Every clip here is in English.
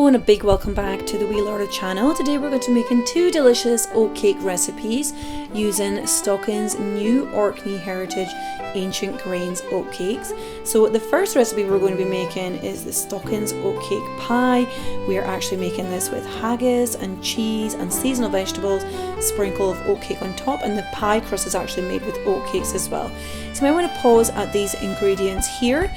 Hello and a big welcome back to the Wee Lorda channel. Today we're going to be making two delicious oatcake recipes using Stockan's new Orkney Heritage Ancient Grains oatcakes. So the first recipe we're going to be making is the Stockan's oatcake pie. We are actually making this with haggis and cheese and seasonal vegetables, sprinkle of oatcake on top, and the pie crust is actually made with oatcakes as well. So I want to pause at these ingredients here.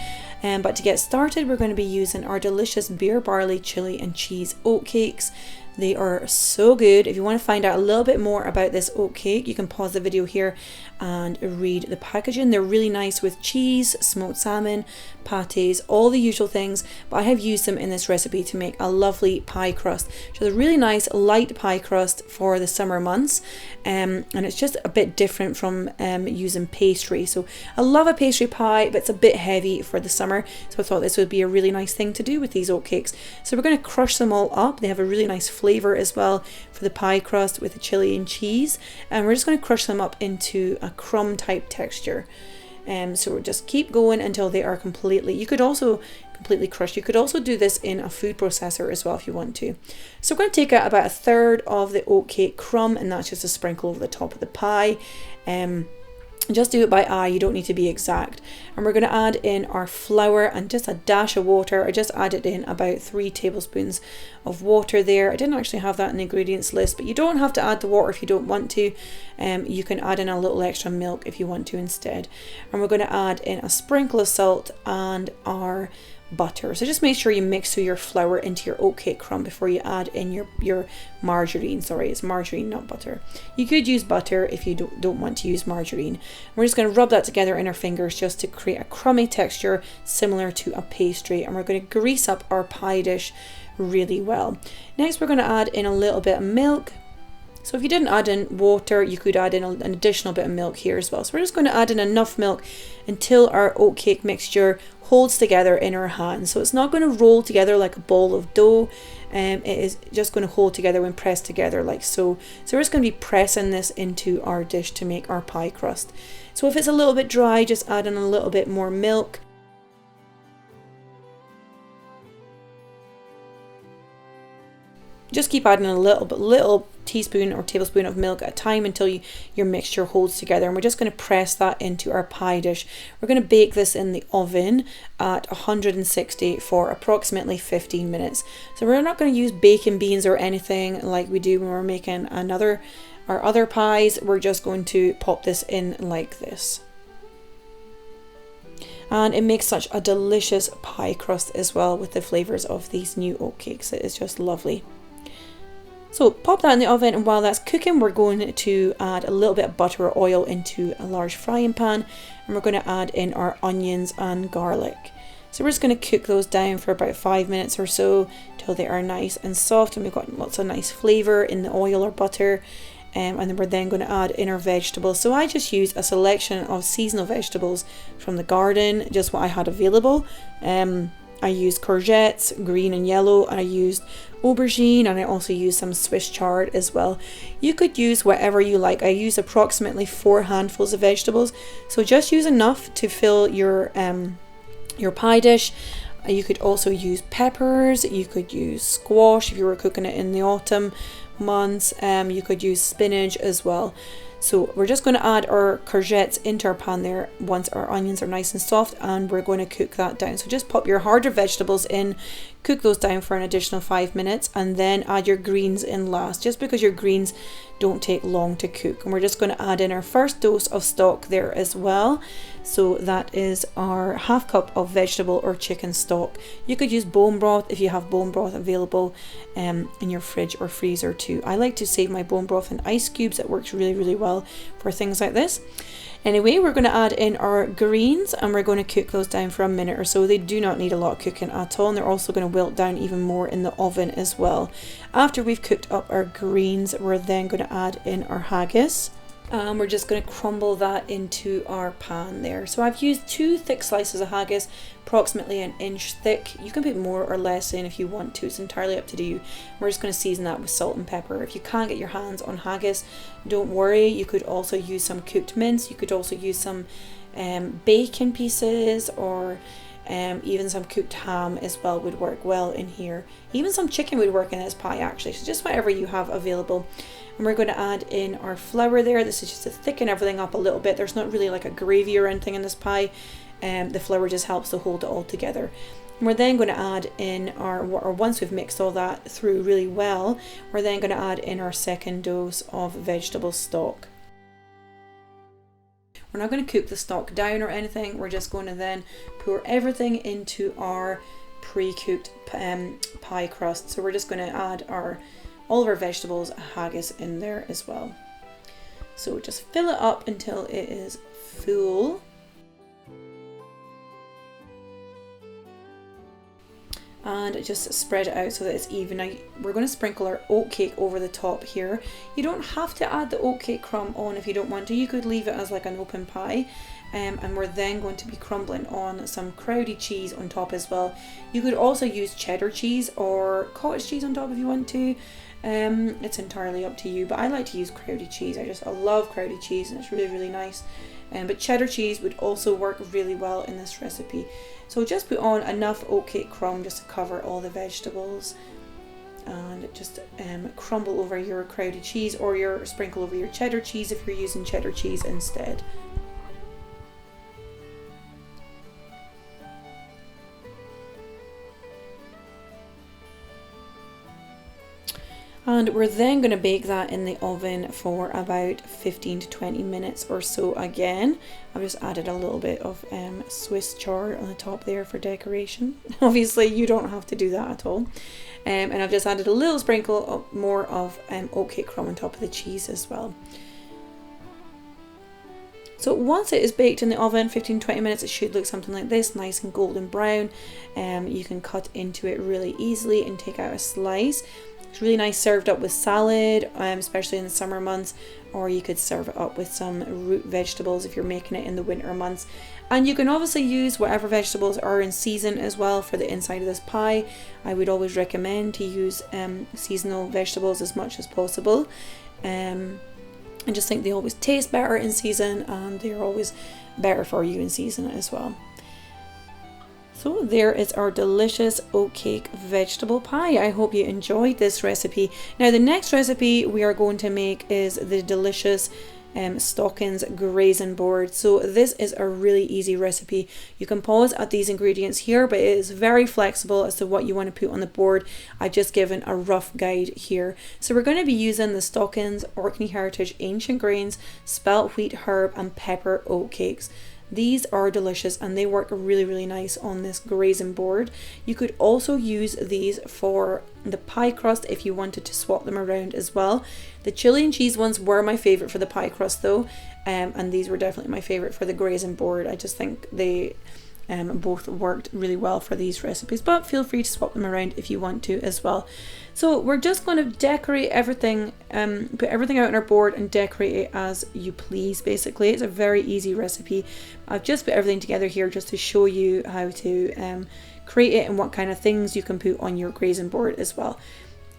But to get started, we're going to be using our delicious beer, barley, chili and cheese oatcakes. They are so good. If you want to find out a little bit more about this oatcake, you can pause the video here and read the packaging. They're really nice with cheese, smoked salmon, pâtés, all the usual things, but I have used them in this recipe to make a lovely pie crust. So they're really nice light pie crust for the summer months, and it's just a bit different from using pastry. So I love a pastry pie, but it's a bit heavy for the summer, so I thought this would be a really nice thing to do with these oatcakes. So we're going to crush them all up. They have a really nice flavour as well for the pie crust with the chili and cheese, and we're just going to crush them up into a crumb type texture. So we'll just keep going until they are completely, you could also completely crushed. You could also do this in a food processor as well if you want to. So we're going to take out about a third of the oatcake crumb, and that's just a sprinkle over the top of the pie. Just do it by eye, you don't need to be exact. And we're going to add in our flour and just a dash of water. I just added in about 3 tablespoons of water there. I didn't actually have that in the ingredients list, but you don't have to add the water if you don't want to. You can add in a little extra milk if you want to instead. And we're going to add in a sprinkle of salt and our butter. So just make sure you mix through your flour into your oatcake crumb before you add in your margarine. Sorry, it's margarine, not butter. You could use butter if you don't want to use margarine. We're just going to rub that together in our fingers just to create a crummy texture similar to a pastry, and we're going to grease up our pie dish really well. Next we're going to add in a little bit of milk. So if you didn't add in water, you could add in an additional bit of milk here as well. So we're just going to add in enough milk until our oatcake mixture holds together in our hands. So it's not going to roll together like a ball of dough. It is just going to hold together when pressed together like so. So we're just going to be pressing this into our dish to make our pie crust. So if it's a little bit dry, just add in a little bit more milk. Just keep adding a little teaspoon or tablespoon of milk at a time until your mixture holds together, and we're just going to press that into our pie dish. We're going to bake this in the oven at 160 for approximately 15 minutes. So we're not going to use baking beans or anything like we do when we're making our other pies. We're just going to pop this in like this. And it makes such a delicious pie crust as well with the flavours of these new oatcakes. It is just lovely. So pop that in the oven, and while that's cooking, we're going to add a little bit of butter or oil into a large frying pan, and we're going to add in our onions and garlic. So we're just going to cook those down for about 5 minutes or so till they are nice and soft, and we've got lots of nice flavour in the oil or butter. And then we're then going to add in our vegetables. So I just used a selection of seasonal vegetables from the garden, just what I had available. I used courgettes, green and yellow, and I used aubergine, and I also used some Swiss chard as well. You could use whatever you like. I used approximately 4 handfuls of vegetables, so just use enough to fill your pie dish. You could also use peppers, you could use squash if you were cooking it in the autumn months. You could use spinach as well. So we're just going to add our courgettes into our pan there once our onions are nice and soft, and we're going to cook that down. So just pop your harder vegetables in, cook those down for an additional 5 minutes, and then add your greens in last, just because your greens don't take long to cook. And we're just going to add in our first dose of stock there as well. So that is our half cup of vegetable or chicken stock. You could use bone broth if you have bone broth available in your fridge or freezer too. I like to save my bone broth in ice cubes. It works really well for things like this. Anyway, we're going to add in our greens, and we're going to cook those down for a minute or so. They do not need a lot of cooking at all, and they're also going to wilt down even more in the oven as well. After we've cooked up our greens, we're then going to add in our haggis. We're just going to crumble that into our pan there. So I've used 2 thick slices of haggis, approximately 1 inch thick. You can put more or less in if you want to, it's entirely up to you. We're just going to season that with salt and pepper. If you can't get your hands on haggis, don't worry, you could also use some cooked mince. You could also use some bacon pieces or Even some cooked ham as well would work well in here. Even some chicken would work in this pie actually, so just whatever you have available. And we're going to add in our flour there. This is just to thicken everything up a little bit. There's not really like a gravy or anything in this pie. The flour just helps to hold it all together. And we're then going to add in or once we've mixed all that through really well, we're then going to add in our second dose of vegetable stock. We're not going to cook the stock down or anything. We're just going to then pour everything into our pre-cooked pie crust. So we're just going to add all of our vegetables, haggis in there as well. So just fill it up until it is full. And just spread it out so that it's even. Now we're going to sprinkle our oatcake over the top here. You don't have to add the oatcake crumb on if you don't want to. You could leave it as like an open pie. And we're then going to be crumbling on some crowded cheese on top as well. You could also use cheddar cheese or cottage cheese on top if you want to. It's entirely up to you, but I like to use crowded cheese. I love crowded cheese and it's really, really nice. But cheddar cheese would also work really well in this recipe. So just put on enough oatcake crumb just to cover all the vegetables, and just crumble over your crowded cheese, or sprinkle over your cheddar cheese if you're using cheddar cheese instead. And we're then going to bake that in the oven for about 15 to 20 minutes or so again. I've just added a little bit of Swiss chard on the top there for decoration. Obviously you don't have to do that at all. And I've just added a little sprinkle more of oatcake crumb on top of the cheese as well. So once it is baked in the oven, 15-20 minutes, it should look something like this, nice and golden brown. You can cut into it really easily and take out a slice. It's really nice served up with salad, especially in the summer months, or you could serve it up with some root vegetables if you're making it in the winter months. And you can obviously use whatever vegetables are in season as well for the inside of this pie. I would always recommend to use seasonal vegetables as much as possible. I just think they always taste better in season, and they're always better for you in season as well. So there is our delicious oatcake vegetable pie. I hope you enjoyed this recipe. Now the next recipe we are going to make is the delicious Stockan's grazing board. So this is a really easy recipe. You can pause at these ingredients here, but it is very flexible as to what you want to put on the board. I've just given a rough guide here. So we're going to be using the Stockan's Orkney Heritage Ancient Grains, Spelt Wheat Herb and Pepper Oatcakes. These are delicious and they work really, really nice on this grazing board. You could also use these for the pie crust if you wanted to swap them around as well. The chili and cheese ones were my favourite for the pie crust though, and these were definitely my favourite for the grazing board. I just think they both worked really well for these recipes, but feel free to swap them around if you want to as well. So we're just going to decorate everything, put everything out on our board and decorate it as you please. Basically, it's a very easy recipe. I've just put everything together here just to show you how to create it and what kind of things you can put on your grazing board as well.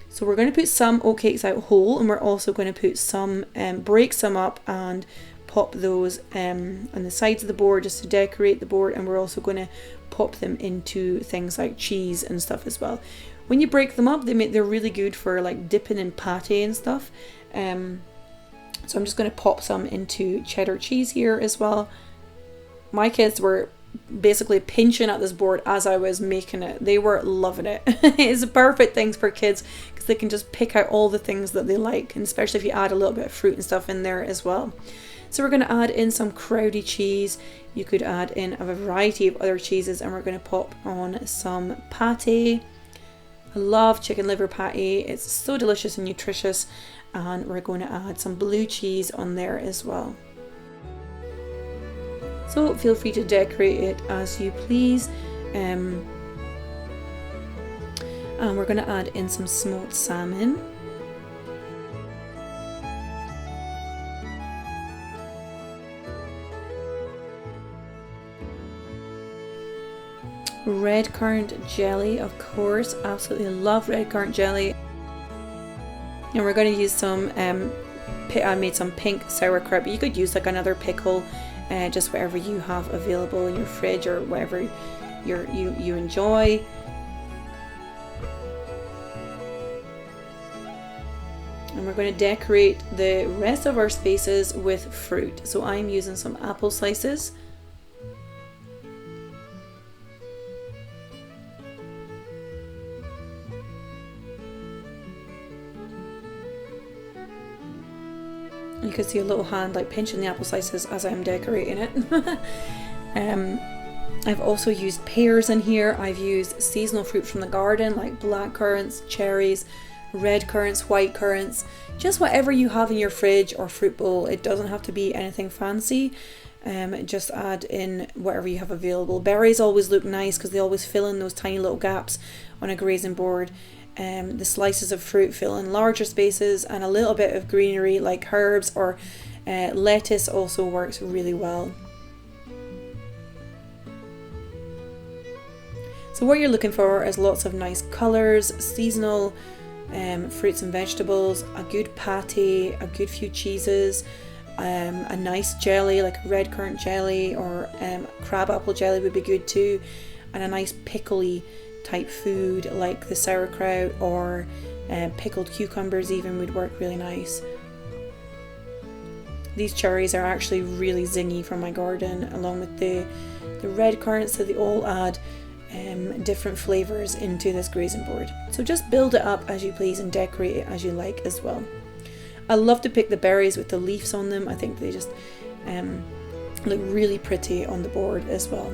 So we're going to put some oatcakes out whole, and we're also going to put some, break some up and pop those on the sides of the board just to decorate the board, and we're also going to pop them into things like cheese and stuff as well. When you break them up, they're really good for like dipping in pate and stuff. So I'm just going to pop some into cheddar cheese here as well. My kids were basically pinching at this board as I was making it. They were loving it. It's a perfect thing for kids because they can just pick out all the things that they like, and especially if you add a little bit of fruit and stuff in there as well. So we're going to add in some crowded cheese. You could add in a variety of other cheeses, and we're going to pop on some pate. I love chicken liver pate. It's so delicious and nutritious. And we're going to add some blue cheese on there as well. So feel free to decorate it as you please. And we're going to add in some smoked salmon. Red currant jelly, of course, absolutely love red currant jelly. And we're going to use some, I made some pink sauerkraut, but you could use like another pickle, just whatever you have available in your fridge or whatever you enjoy. And we're going to decorate the rest of our spaces with fruit. So I'm using some apple slices. You can see a little hand like pinching the apple slices as I'm decorating it. I've also used pears in here. I've used seasonal fruit from the garden like black currants, cherries, red currants, white currants, just whatever you have in your fridge or fruit bowl. It doesn't have to be anything fancy. Just add in whatever you have available. Berries always look nice because they always fill in those tiny little gaps on a grazing board. The slices of fruit fill in larger spaces, and a little bit of greenery like herbs or lettuce also works really well. So what you're looking for is lots of nice colours, seasonal fruits and vegetables, a good patty, a good few cheeses, a nice jelly like red currant jelly or crab apple jelly would be good too, and a nice pickly type food like the sauerkraut or pickled cucumbers even would work really nice. These cherries are actually really zingy from my garden, along with the red currants, so they all add different flavours into this grazing board. So just build it up as you please and decorate it as you like as well. I love to pick the berries with the leaves on them. I think they just look really pretty on the board as well.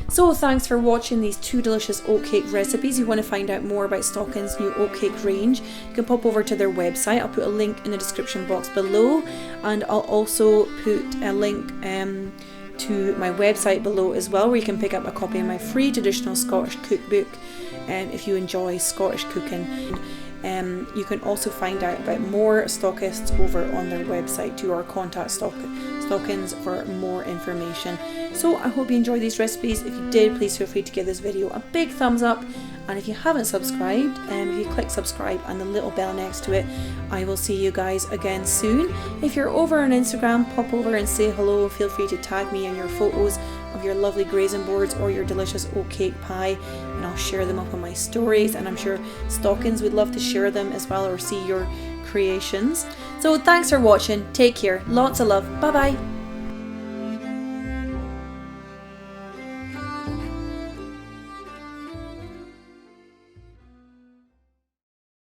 So thanks for watching these two delicious oatcake recipes. If you want to find out more about Stockan's new oatcake range, you can pop over to their website. I'll put a link in the description box below, and I'll also put a link to my website below as well, where you can pick up a copy of my free traditional Scottish cookbook if you enjoy Scottish cooking. You can also find out about more stockists over on their website too, or contact Stockans for more information. So I hope you enjoyed these recipes. If you did, please feel free to give this video a big thumbs up, and if you haven't subscribed, if you click subscribe and the little bell next to it, I will see you guys again soon. If you're over on Instagram, pop over and say hello. Feel free to tag me in your photos of your lovely grazing boards or your delicious oatcake pie, and I'll share them up on my stories, and I'm sure Stockans would love to share them as well or see your creations. So thanks for watching, take care, lots of love, bye bye.